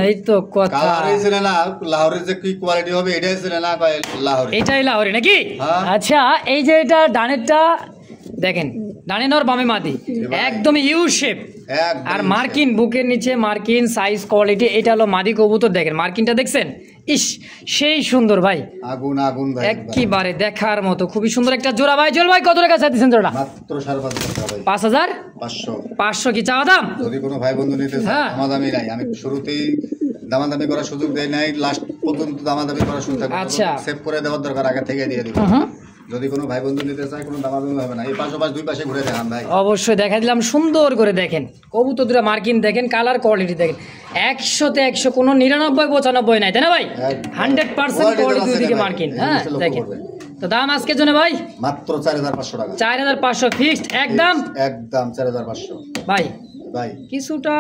এই তো কথা। কালারই ছিল না লাহোরের যে কি কোয়ালিটি হবে এটাই ছিল না লাহোরি, এটাই লাহোরি নাকি? আচ্ছা এই যে এটা ডানেরটা দেখেন, ডানে নর বামে মাদি, একদমই ইউ শেপ। আর মার্কিন বুকের নিচে মার্কিন, সাইজ কোয়ালিটি। এটা হলো মাদি কবুতর, দেখেন মার্কিনটা দেখছেন, ইস সেই সুন্দর ভাই, আগুন আগুন ভাই, একেবারে দেখার মতো। খুবই সুন্দর একটা জোড়া ভাই। জল ভাই কত টাকা চাইতেছেন জোড়া? মাত্র 5,500 টাকা ভাই। 5,500 কি চাওয়া দাম? যদি কোনো ভাই বন্ধু নিতে চায় দামাদামি নাই, আমি শুরুতেই দামাদামি করার সুযোগ দেই নাই, লাস্ট পর্যন্ত দামাদামি করার সুযোগ থাকবে। আচ্ছা সেভ করে দেওয়ার দরকার, আগে থেকে দিয়ে দিব। যদি কোনো ভাই বন্ধু নিতে চায় কোনো দামাদামি হবে না। এই পাশে দুই পাশে ঘুরে দেখান ভাই, অবশ্যই দেখা দিলাম সুন্দর করে। দেখেন কবুতর দুটো মার্কিন দেখেন, কালার কোয়ালিটি দেখেন, 100তে 100, কোনো 99 95 নাই, তাই না ভাই? 100% কোয়ালিটি দুদিকে মার্কিন। হ্যাঁ দেখেন। তো দাম আজকের জন্য ভাই মাত্র 4,500 টাকা। 4,500 ফিক্সড একদম 4,500 ভাই। ভাই কিছুটা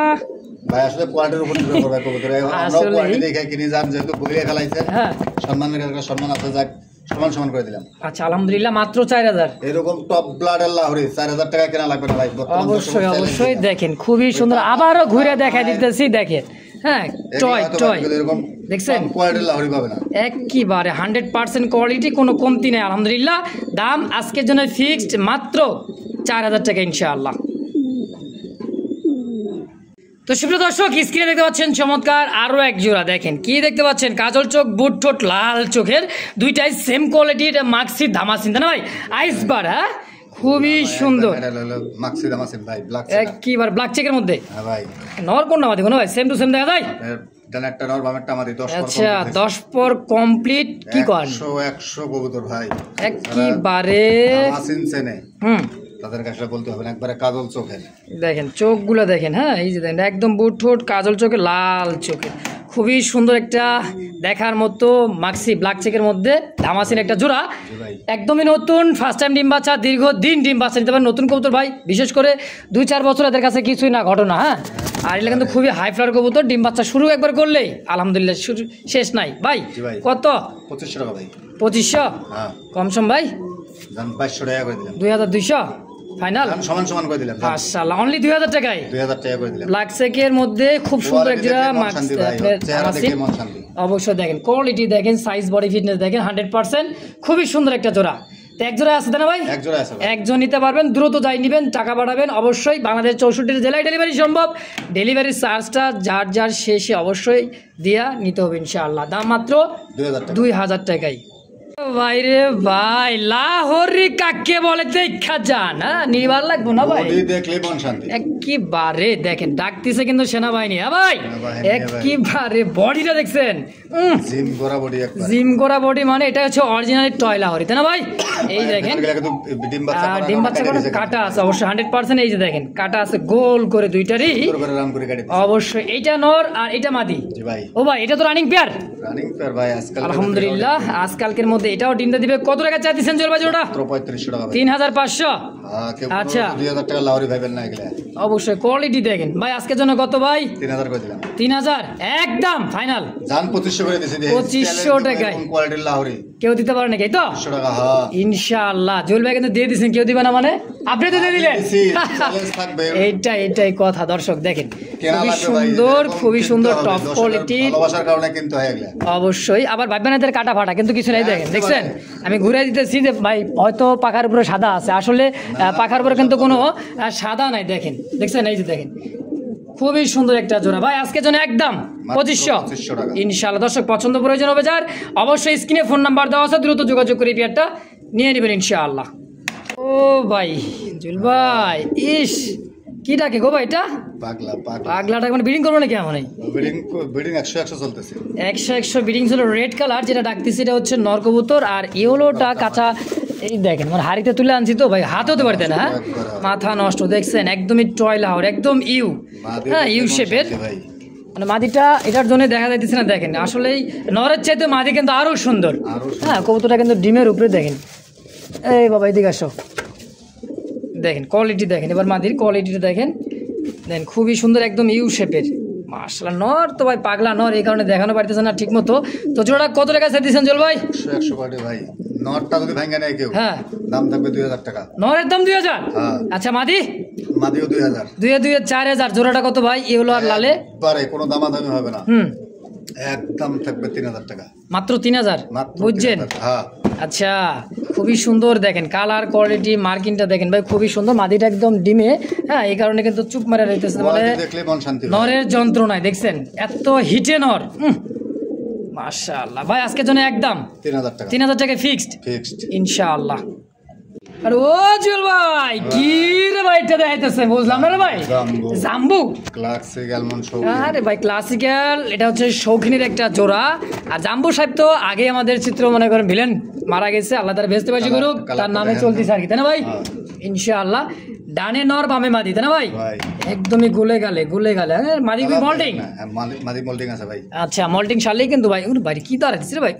ভাই আসলে কোয়ালিটির উপর নির্ভর করবে কবুতর। আমরা কোয়ালিটি দেখে কিনে যান, যেহেতু বলিয়ে ফেলাইছে। হ্যাঁ, সম্মানের একটা সম্মান আছে, যাক সমান করে দিলাম। আচ্ছা আলহামদুলিল্লাহ, মাত্র 4,000। এরকম টপ ব্লাডের লাহোরি 4,000 টাকা কেনা লাগবে না ভাই। অবশ্যই দেখেন খুবই সুন্দর। আবারও ঘুরে দেখা দিতেছি, দেখেন। হ্যাঁ টয় দেখছেন, কোয়ালিটির লাহোরি পাবে না, একেবারে 100% কোয়ালিটি, কোনো কমতি নেই আলহামদুলিল্লাহ। দাম আজকের জন্য ফিক্সড মাত্র 4,000 টাকা ইনশাআল্লাহ। তো সুপ্রিয় দর্শক, স্ক্রিনে দেখতে পাচ্ছেন চমৎকার আরো এক জোড়া। দেখেন কি দেখতে পাচ্ছেন, কাজল চোখ, বুট ঠোঁট লাল চোখের, দুইটাই সেম কোয়ালিটি। এটা মাক্সি ধামাসিন, তাই না ভাই? আইসবার, হ্যাঁ খুবই সুন্দর। একেবারে ব্ল্যাক চেকের মধ্যে নর কোন নামাদি কোনো ভাই? সেম টু সেম দেখা যায়। আচ্ছা 10 পর কমপ্লিট। কি করেন? 100 কবুতর ভাই, একেবারে তাদের কাছে বলতে হবে না, একবারে কাজল চোখের। দেখেন চোখগুলো দেখেন, হ্যাঁ এই যে দেখেন একদম বুট ঠোঁট কাজল চোখে লাল চোখে, খুবই সুন্দর একটা দেখার মতো মাক্সি ব্ল্যাক চেকের মধ্যে ধামাসিন একটা জোড়া। একদমই নতুন, ফার্স্ট টাইম ডিম বাচ্চা, দীর্ঘদিন ডিম বাচ্চা নিতে পারেন নতুন কবুতর ভাই। বিশেষ করে 2-4 বছর এদের কাছে কিছুই না ঘটনা। হ্যাঁ, আর এটা কিন্তু খুবই হাই ফ্লার কবুতর, ডিম বাচ্চা শুরু একবার করলেই আলহামদুলিল্লাহ শেষ নাই ভাই। কত? 2500 টাকা ভাই। 2500 কম সম ভাই, 2200 টাকা করে দিলাম। 2200 ফাইনাল, সমান করে দিলাম। মাশাআল্লাহ, অনলি 2000 টাকায় 2000 টাকা করে দিলাম। ব্ল্যাক চেকের মধ্যে খুব সুন্দর একটা অবশ্যই দেখেন কোয়ালিটি দেখেন, সাইজ বডি ফিটনেস দেখেন 100%, খুবই সুন্দর একটা জোড়া। তো এক জোড়া আছে না ভাই? এক জোড়া আছে, একজন নিতে পারবেন, দ্রুত যাই নেবেন, টাকা পাঠাবেন। অবশ্যই বাংলাদেশ 64 জেলায় ডেলিভারি সম্ভব। ডেলিভারি চার্জটা যার শেষে অবশ্যই দিয়া নিতে হবে ইনশাআল্লাহ। দাম মাত্র 2000 টাকায়। ভাই রে ভাই, লাহোরি কাকে বলে দেখা যান, হ্যাঁ নিবার লাগবো না ভাই, দেখলে মন শান্তি। একেবারে দেখেন ডাকতেছে কিন্তু সেনাবাহিনী। হ্যাঁ ভাই, একেবারে বডিটা দেখছেন, জিম করা বডি, মানে এটা হচ্ছে অরিজিনাল টয় লাহোরি, তাই না ভাই? এই দেখেন ডিম বাচ্চা করে কাটা আছে অবশ্যই 100%। এই যে দেখেন কাটা আছে গোল করে দুইটারই অবশ্যই। এইটা নর আর এটা মাদি। ও ভাই এটা তো রানিং পেয়ার। ভাই আলহামদুলিল্লাহ, আজকালকের মধ্যে মধ্যে এটাও ডিমটা দিবে। কত টাকা চাইতেছেন জল ভাই জোড়াটা? 3500 টাকা। 3500। আচ্ছা 2000 টাকা লাউরি ভাইবেন না এগুলা। অবশ্যই কোয়ালিটি দেখেন ভাই। আজকের জন্য কত ভাই? 3000 করে দিলাম। 3000 একদম ফাইনাল। জান 2500 করে দিয়েছি। 2500 টাকায় কোন কোয়ালিটির লাউরি কেউ দিতে পারে নাকি? তো 2500 টাকা। হ্যাঁ ইনশাআল্লাহ জুয়েল ভাই কিন্তু দিয়ে দিয়েছেন, কেউ দিবে না মানে আপনি তো দিয়ে দিলেন। এইটাই কথা। দর্শক দেখেন খুবই সুন্দর টপ কোয়ালিটি, ভালোবাসার কারণে কিন্তু হয় এগুলা। অবশ্যই। আবার ভাববেন এদের কাটা ফাটা কিন্তু কিছু নাই। দেখেন দেখছেন আমি ঘুরে দিতেছি যে ভাই হয়তো পাখার উপরে সাদা আছে, আসলে পাখার উপরে কিন্তু কোনো সাদা নাই। দেখেন দেখছেন, এই যে দেখেন খুবই সুন্দর একটা জোড়া ভাই। আজকের জন্য একদম 2500 টাকা ইনশাআল্লাহ। দর্শক পছন্দ প্রয়োজন হবে যার, অবশ্যই স্ক্রিনে ফোন নাম্বার দেওয়া আছে, দ্রুত যোগাযোগ করে পেয়ারটা নিয়ে নেবেন ইনশাআল্লাহ। ও ভাই জুয়েল ভাই, ইস কি ডাকে গো ভাই এটা? পাগলাটা মানে ব্রিডিং করবো না কেমন? ব্রিডিং 100 চলতেছে। 100 ব্রিডিং ছিল। রেড কালার যেটা ডাকতেছে এটা হচ্ছে নর কবুতর, আর ইয়েলোটা কাঁচা। এই দেখেন মানে হাড়িতে তুলে আনছি তো ভাই, হাতে হতে পারতেন না। মাথা নষ্ট দেখছেন, একদমই টয়লা হওয়ার, একদম হ্যাঁ ইউ শেপের। মানে মাদিটা এটার জন্য দেখা যাইতেছে না। দেখেন আসলেই নরের চাইতে মাদি কিন্তু আরো সুন্দর। হ্যাঁ কবুতরটা কিন্তু ডিমের উপরে দেখেন। এই বাবা এদিকে আসো, দেখেন কোয়ালিটি দেখেন। এবার মাদির কোয়ালিটিটা দেখেন, দেখেন খুবই সুন্দর, একদম ইউ শেপের। মাশাআল্লাহ নর তো ভাই পাগলা নর, এই কারণে দেখানো পারতেছে না ঠিক মতো। তো জোড়াটা কত টাকা চাইতেছেন জল ভাই? 100 করে ভাই। নরটা যদি ভাঙা নেয় কেউ, হ্যাঁ দাম থাকবে 2000 টাকা। নরের দাম 2000? হ্যাঁ। আচ্ছা মাদিও 2000। 4000। জোড়াটা কত ভাই? ইয়েলো আর লালে পারে কোনো দামাদামি হবে না। একদম থাকবে 3000 টাকা। মাত্র 3000 বুঝছেন? হ্যাঁ আচ্ছা খুবই সুন্দর দেখেন কালার কোয়ালিটি, মার্কিংটা দেখেন ভাই খুবই সুন্দর। মাদিটা একদম ডিমে, হ্যাঁ এই কারণে কিন্তু চুপ মারা রইতেছে, মানে নরের যন্ত্রণায় দেখছেন এত হিটে নর। মাশাআল্লাহ ভাই আজকের জন্য একদম 3000 টাকা। 3000 টাকা ফিক্সড ইনশাআল্লাহ। আর ও জুয়েল ভাই কি রে ভাই এটা দেখাইতেছে বুঝলাম না রে ভাই। জাম্বু ক্লাসিক্যাল মনসো। আরে ভাই ক্লাসিক্যাল, এটা হচ্ছে শৌখিনের একটা জোড়া। আর জাম্বু সাহেব তো আগে আমাদের চিত্র মনে করেন ভিলেন মারা গেছে, আল্লাহ তার বেহেশতে বাসী করুক, তার নামে চলতেছে আর কি, তাই না ভাই? ইনশাআল্লাহ। ডানে নর বামে মাদি, তাই না ভাই? একদমই গুলে গালে মাদি মল্টিং। মাদি মল্টিং আছে ভাই। আচ্ছা মল্টিং শালেই কিন্তু ভাই ভাই কি দাঁড়াইছে রে ভাই?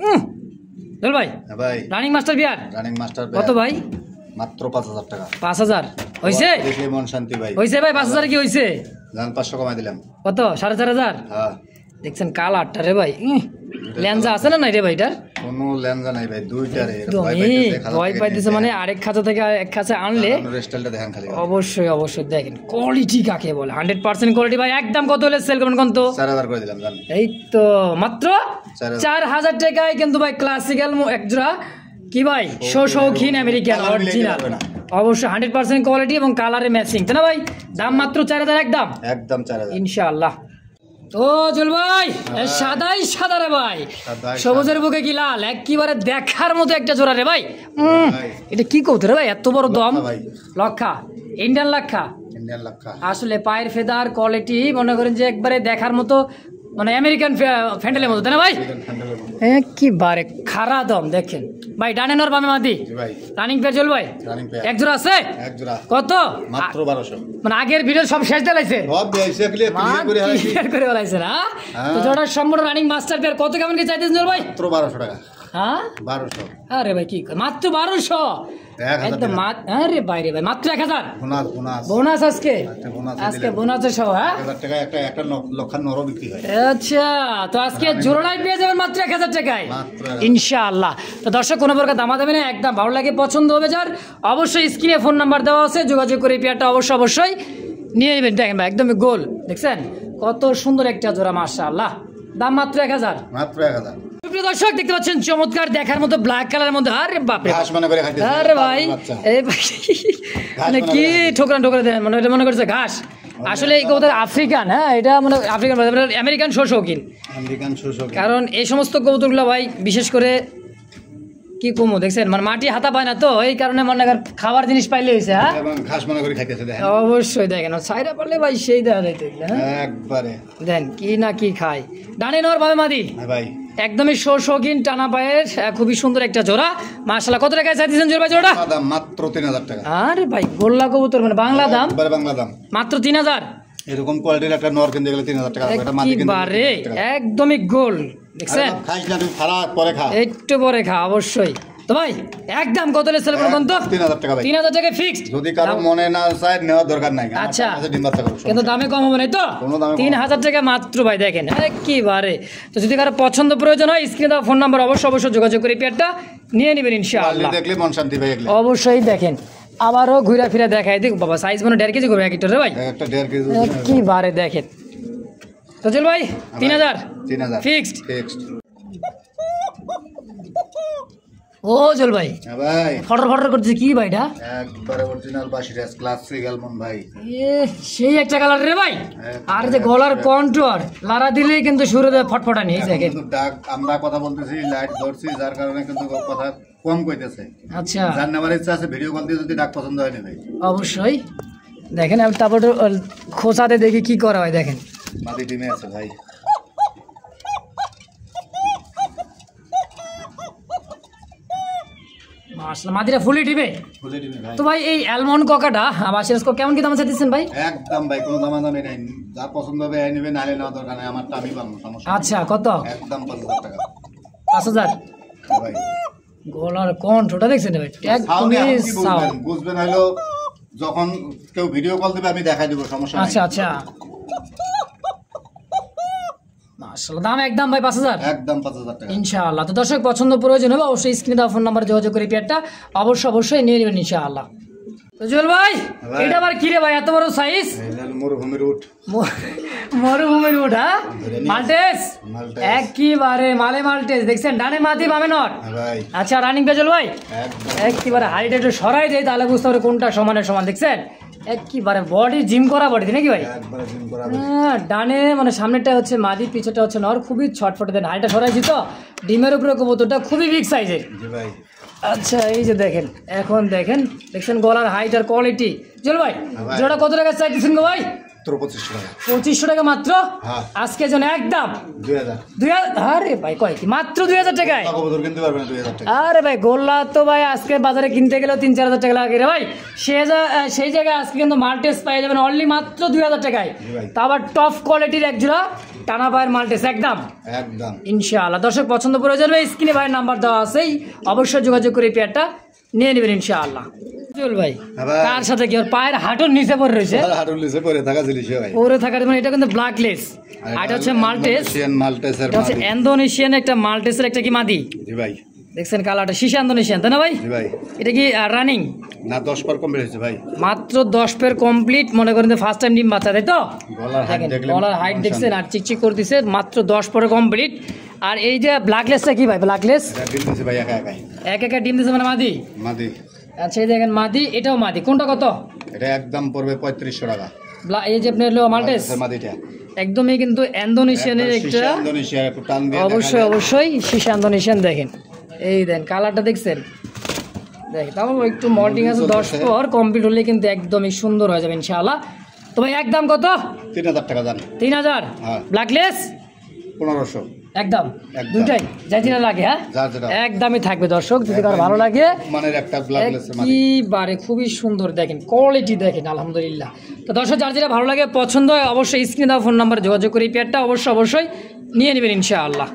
চল ভাই ভাই রানিং মাস্টার বিয়ার কত ভাই? মাত্র 5000 টাকা। 5000 হইছে? দেখলে মন শান্তি ভাই। হইছে ভাই 5000 কি হইছে? জান 500 কমাই দিলাম। কত? 4500? হ্যাঁ দেখছেন কালারটা রে ভাই, লেন্সা আছে না নাই রে ভাইটার? কোনো লেন্সা নাই ভাই, দুইটা রে। ভয় পাইতেছে মানে আরেক খাঁচা থেকে এক খাঁচা আনলে স্টাইলটা দেখেন খালি। অবশ্যই দেখেন কোয়ালিটি কাকে বলে, 100% কোয়ালিটি ভাই। একদম কত হলে সেল করবেন কোন? তো 4000 করে দিলাম জান। এই তো মাত্র 4000 টাকায় কিন্তু ভাই ক্লাসিক্যাল একজোড়া কি ভাই শৌখিন আমেরিকান অরিজিনাল, অবশ্যই 100% কোয়ালিটি এবং কালারে ম্যাচিং, তাই না ভাই? দাম মাত্র 4000 একদম 4000 ইনশাআল্লাহ। তো জুয়েল ভাই সাদাই সাদা রে ভাই, সবুজের বুকে কি লাল, একেবারে দেখার মতো একটা জোড়া রে ভাই। এটা কি কৌতুক রে ভাই, এত বড় দম? লক্ষা ইন্ডিয়ান লক্ষা। আসলে পায়ের ফেদার কোয়ালিটি মনে করেন যে একবারে দেখার মতো, মানে আমেরিকান ফ্যান্ডেলের মতো, তাই না ভাই? একেবারে খারা দম দেখেন ভাই। ডানে নর বামে মাদি রানিং পেয়ার জল ভাই এক জোড়া আছে? কত? মাত্র 1200। মানে আগের ভিডিও সব শেষ দেখাইছে, ক্লিয়ার করে বলাইছে না? তো জোড়া সম্পূর্ণ রানিং মাস্টার পেয়ার কত কেমন কি চাইতেছেন জল ভাই? মাত্র 1200 টাকা। হ্যাঁ 1200। আরে ভাই কি মাত্র 1200? একদম আরে বাইরে ভাই মাত্র 1000 বোনাস আজকে বোনাসের সহ। হ্যাঁ 1000 টাকা একটা লক্ষার নর বিক্রি হয়। আচ্ছা তো আজকে জোড়াই পেয়ে যাবেন মাত্র 1000 টাকায় ইনশাআল্লাহ। তো দর্শক কোনো প্রকার দামাদামি না, একদম ভালো লাগে পছন্দ হবে যার, অবশ্যই স্ক্রিনে ফোন নাম্বার দেওয়া আছে, যোগাযোগ করে পেয়ারটা অবশ্যই নিয়ে নেবেন। দেখেন ভাই একদমই গোল, দেখছেন কত সুন্দর একটা জোড়া মাশাআল্লাহ। দাম মাত্র 1000 মাত্র 1000। দর্শক দেখতে পাচ্ছেন চমৎকার দেখার মতো ব্ল্যাক কালারের মধ্যে। আরে বাপরে আরে ভাই মানে কি ঠোকরা দেন, মনে করছে ঘাস। আসলে এই কবুতর আফ্রিকান, হ্যাঁ এটা মানে আফ্রিকান আমেরিকান শৌখিন। কারণ এই সমস্ত কবুতরগুলো ভাই বিশেষ করে কি কমো দেখছেন মানে মাটি হাতা পায় না, তো এই কারণে মনে করেন খাবার জিনিস পাইলে হয়েছে। হ্যাঁ অবশ্যই দেখেন সাইরা পারলে ভাই সেই দেওয়া যাইতে একবারে দেন কি না কি খায়। ডানে নর বামে মাদি ভাই একদমই শৌখিন টানা পায়ের খুবই সুন্দর একটা জোড়া মাশাআল্লাহ। কত টাকায় চাইতেছেন জোড়া জোড়া? মাত্র 3000 টাকা। আরে ভাই গোল্লা কবুতর মানে বাংলা দাম মাত্র 3000 এরকম কোয়ালিটির একটা নর কিনতে গেলে 3000 টাকা লাগবে, এটা মাদি কিনতে একেবারে একদমই গোল দেখছেন। খাইস না তুই খারা পরে খা, একটু পরে খা অবশ্যই। তো ভাই একদম কত লেসেল কোন তো 3000 টাকা ভাই, 3000 টাকা ফিক্সড। যদি কারো মনে না চায় নেওয়ার দরকার নাই। আচ্ছা ডিম বাচ্চা করো, কিন্তু দামে কম হবে না তো? 3000 টাকা মাত্র ভাই দেখেন একেবারে। তো যদি কারো পছন্দ প্রয়োজন হয় স্ক্রিনে দেওয়া ফোন নাম্বার অবশ্যই যোগাযোগ করে পেয়ারটা নিয়ে নেবেন ইনশাআল্লাহ। দেখলে মন শান্তি ভাই, এগুলো অবশ্যই দেখেন। আবারও ঘুরা ফিরা দেখাই দেখ বাবা, সাইজ মানে 1.5 কেজি করবে এক লিটার রে ভাই, একটা 1.5 কেজি একেবারে দেখেন। তো চল ভাই 3000 ফিক্সড। ও চল ভাই ভাই ফটর ফটর করতেছে কি ভাই এটা? একবারে অরিজিনাল বাসিরাজ ক্লাসিক অ্যালমন্ড ভাই, সেই একটা কালার রে ভাই। আর যে গলার কন্ট্রোল লারা দিলেই কিন্তু শুরু দেয় ফটফটানি এই দেখেন। ডাক আমরা কথা বলতেছি, লাইট ধরছি, যার কারণে কিন্তু কথা কম কইতেছে। আচ্ছা যার নেওয়ার ইচ্ছা আছে ভিডিও কল দিয়ে যদি ডাক পছন্দ হয় না ভাই অবশ্যই দেখেন। আমি তারপর খোসাতে দেখি কি করা হয় দেখেন। মাদি ডিমে আছে ভাই, মাশাআল্লাহ মাদিরা ফুলি টিপে। ভাই। তো ভাই এই অ্যালমন্ড ককাটা বাসিরাজকে কেমন কি দাম চাইতেছেন ভাই? একদম ভাই কোনো দামাদামি নাই, যা পছন্দ হবে এই নেবে, নালে নেওয়া দরকার নাই, আমারটা আমি পাবো, সমস্যা আচ্ছা কত? একদম 5000 টাকা 5000 ভাই। গলার কন্ট্রোলটা দেখছেন ভাই একদমই সাউন্ড বুঝবেন হলো যখন কেউ ভিডিও কল দিবে আমি দেখাই দেব, সমস্যা নাই। আচ্ছা আচ্ছা মাশাআল্লাহ দাম একদম ভাই 5000 একদম 5000 টাকা ইনশাআল্লাহ। তো দর্শক পছন্দ প্রয়োজন হবে অবশ্যই স্ক্রিনে দেওয়া ফোন নাম্বার যোগাযোগ করে পেয়ারটা অবশ্যই নিয়ে নেবেন ইনশাআল্লাহ। তো জুয়েল ভাই এটা আবার কি রে ভাই এত বড় সাইজ? মরুভূমির উট, মরুভূমির উট হ্যাঁ মাল্টেস একেবারে মালে মাল্টেস দেখছেন, ডানে মাদি বামে নর ভাই। আচ্ছা রানিং পেজল ভাই একেবারে হাইট একটু সরাই দেয় তাহলে বুঝতে পারে কোনটা সমানের সমান দেখছেন। একেবারে বডি জিম করা বডি নাকি ভাই? ডানে মানে সামনেটা হচ্ছে মাদি পিছটা হচ্ছে নর, খুবই ছটফটে দেন। হাইটটা সরাইছি তো ডিমের উপরে কবুতরটা খুবই বিগ সাইজের। আচ্ছা এই যে দেখেন এখন দেখছেন গলার হাইট আর কোয়ালিটি। চল ভাই জোড়া কত টাকা চাইতেছেন গো ভাই? 2500 টাকা মাত্র আজকের জন্য একদম 2000। আরে ভাই কয় কি মাত্র 2000 টাকায়? আরে ভাই গোল্লা তো ভাই আজকে বাজারে কিনতে গেলেও 3-4 হাজার টাকা লাগে রে ভাই। সেই জায়গায় আজকে কিন্তু মাল্টেস পাই যাবেন অনলি মাত্র 2000 টাকায়, তা আবার টপ কোয়ালিটির এক জোড়া টানা পায়ের মাল্টেস একদম ইনশাআল্লাহ। দর্শক পছন্দ করে যাবে স্ক্রিনে ভাইয়ের নাম্বার দেওয়া আছেই, অবশ্যই যোগাযোগ করে পেয়ারটা নিয়ে নেবেন ইনশাআল্লাহ। ভাই কার সাথে কি ওর পায়ের হাঁটুর নিচে পড়ে রয়েছে, পরে থাকার মানে এটা কিন্তু ব্ল্যাকলেস, আর এটা হচ্ছে মাল্টেস, এটা হচ্ছে ইন্দোনেশিয়ান একটা মাল্টেসের একটা কি মাদি ভাই দেখছেন কালারটা শিশা ইন্দোনেশিয়ান তাই না ভাই? এটা কি রানিং না 10 পেয়ার কমপ্লিট হয়েছে ভাই, মাত্র 10 পেয়ার কমপ্লিট। মনে করেন যে ফার্স্ট টাইম ডিম বাচ্চা তাই তো? গলার হাইট দেখছেন আর চিকচিক করতেছে, মাত্র 10 পেয়ার কমপ্লিট। আর এই যে ব্ল্যাকলেসটা কি ভাই? ব্ল্যাকলেস একা ডিম দিছে মানে মাদি। আচ্ছা এই দেখেন মাদি, এটাও মাদি, কোনটা কত? এটা একদম পড়বে 3500 টাকা। এই যে আপনার মাল্টেস মাদিটা একদমই কিন্তু ইন্দোনেশিয়ানের একটা, অবশ্যই শিশা ইন্দোনেশিয়ান দেখেন। এই দেন কালারটা দেখছেন দেখেন, তাও একটু মল্টিং আছে, 10 পর কমপ্লিট হলে কিন্তু একদমই সুন্দর হয়ে যাবে ইনশাআল্লাহ। তো ভাই একদম কত? 3000 টাকা জান। 3000 ব্ল্যাকলেস 1500 একদম দুটাই যাই যেটা লাগে হ্যাঁ একদমই থাকবে। দর্শক যদি কারো ভালো লাগে মানের একটা ব্ল্যাকলেস একেবারে খুবই সুন্দর দেখেন কোয়ালিটি দেখেন আলহামদুলিল্লাহ। তো দর্শক যার যেটা ভালো লাগে পছন্দ হয় অবশ্যই স্ক্রিনে দেওয়া ফোন নাম্বারে যোগাযোগ করে এই পেয়ারটা অবশ্যই নিয়ে নেবেন ইনশাআল্লাহ।